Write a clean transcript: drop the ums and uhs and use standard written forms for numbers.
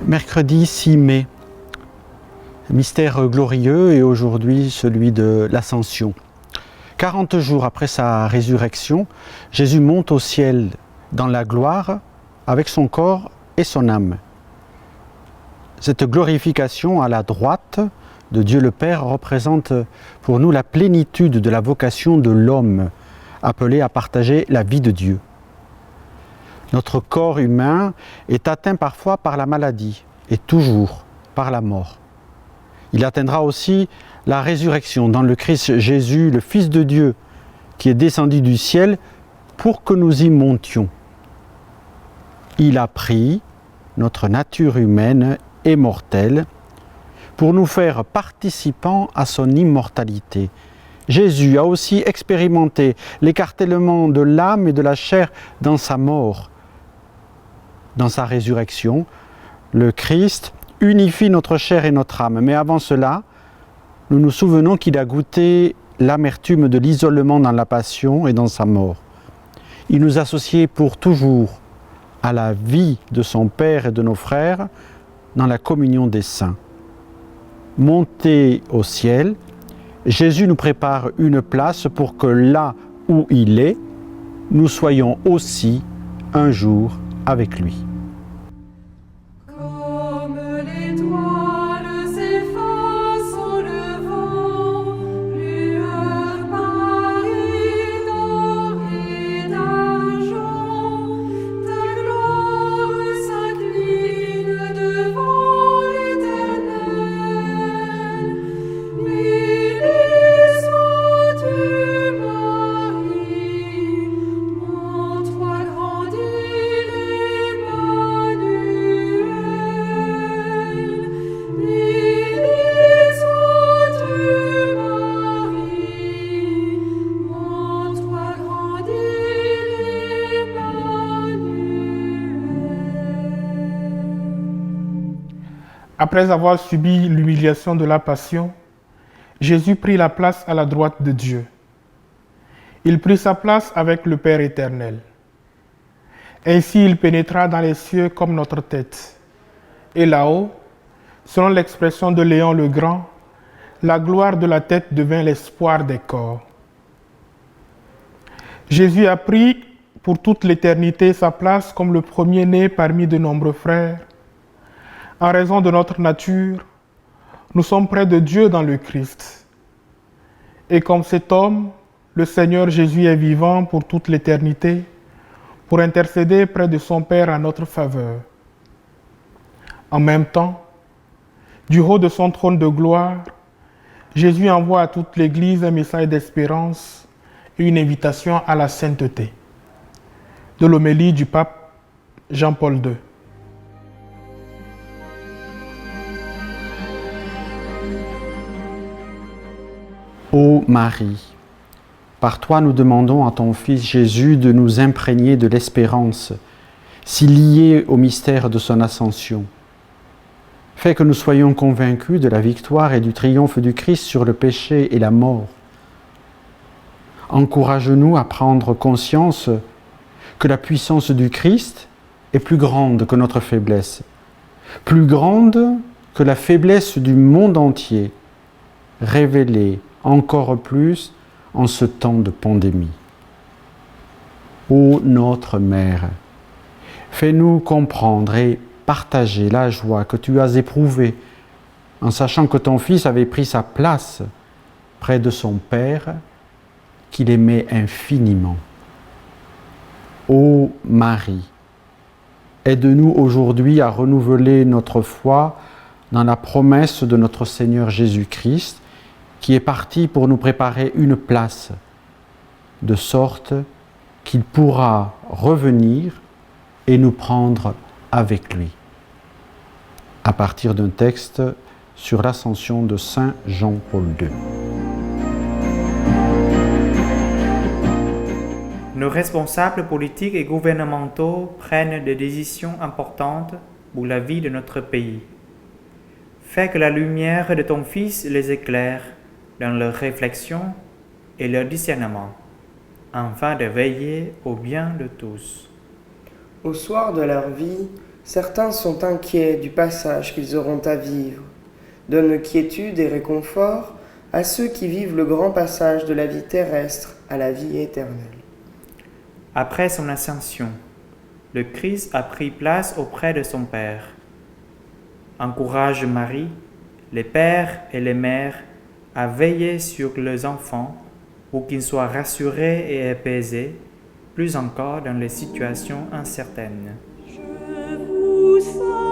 Mercredi 6 mai, mystère glorieux et aujourd'hui celui de l'Ascension. 40 jours après sa résurrection, Jésus monte au ciel dans la gloire avec son corps et son âme. Cette glorification à la droite de Dieu le Père représente pour nous la plénitude de la vocation de l'homme, appelé à partager la vie de Dieu. Notre corps humain est atteint parfois par la maladie et toujours par la mort. Il atteindra aussi la résurrection dans le Christ Jésus, le Fils de Dieu, qui est descendu du ciel pour que nous y montions. Il a pris notre nature humaine et mortelle pour nous faire participants à son immortalité. Jésus a aussi expérimenté l'écartèlement de l'âme et de la chair dans sa mort. Dans sa résurrection, le Christ unifie notre chair et notre âme. Mais avant cela, nous nous souvenons qu'il a goûté l'amertume de l'isolement dans la passion et dans sa mort. Il nous associe pour toujours à la vie de son Père et de nos frères dans la communion des saints. Monté au ciel, Jésus nous prépare une place pour que là où il est, nous soyons aussi un jour avec lui. Comme l'étoile s'efface au levant, lueur pareille d'or et d'argent, ta gloire s'incline devant l'Éternel. Béni sois-tu, Marie, en toi grandit l'Emmanuel. Béni sois-tu, Marie, en toi grandit l'Emmanuel. Après avoir subi l'humiliation de la passion, Jésus prit la place à la droite de Dieu. Il prit sa place avec le Père éternel. Ainsi, il pénétra dans les cieux comme notre tête. Et là-haut, selon l'expression de Léon le Grand, la gloire de la tête devint l'espoir des corps. Jésus a pris pour toute l'éternité sa place comme le premier-né parmi de nombreux frères. En raison de notre nature, nous sommes près de Dieu dans le Christ. Et comme cet homme, le Seigneur Jésus est vivant pour toute l'éternité, pour intercéder près de son Père en notre faveur. En même temps, du haut de son trône de gloire, Jésus envoie à toute l'Église un message d'espérance et une invitation à la sainteté. De l'homélie du pape Jean-Paul II. Ô Marie, par toi nous demandons à ton Fils Jésus de nous imprégner de l'espérance, si liée au mystère de son ascension. Fais que nous soyons convaincus de la victoire et du triomphe du Christ sur le péché et la mort. Encourage-nous à prendre conscience que la puissance du Christ est plus grande que notre faiblesse, plus grande que la faiblesse du monde entier, révélée encore plus en ce temps de pandémie. Ô notre Mère, fais-nous comprendre et partager la joie que tu as éprouvée en sachant que ton Fils avait pris sa place près de son Père, qu'il aimait infiniment. Ô Marie, aide-nous aujourd'hui à renouveler notre foi dans la promesse de notre Seigneur Jésus-Christ, qui est parti pour nous préparer une place, de sorte qu'il pourra revenir et nous prendre avec lui. À partir d'un texte sur l'ascension de Saint Jean-Paul II. Nos responsables politiques et gouvernementaux prennent des décisions importantes pour la vie de notre pays. Fais que la lumière de ton Fils les éclaire dans leur réflexion et leur discernement, afin de veiller au bien de tous. Au soir de leur vie, Certains sont inquiets du passage qu'ils auront à vivre. Donne quiétude et réconfort à ceux qui vivent le grand passage de la vie terrestre à la vie éternelle. Après son ascension, le Christ a pris place auprès de son Père. Encourage Marie, les pères et les mères à veiller sur leurs enfants pour qu'ils soient rassurés et apaisés, plus encore dans les situations incertaines. Je vous salue.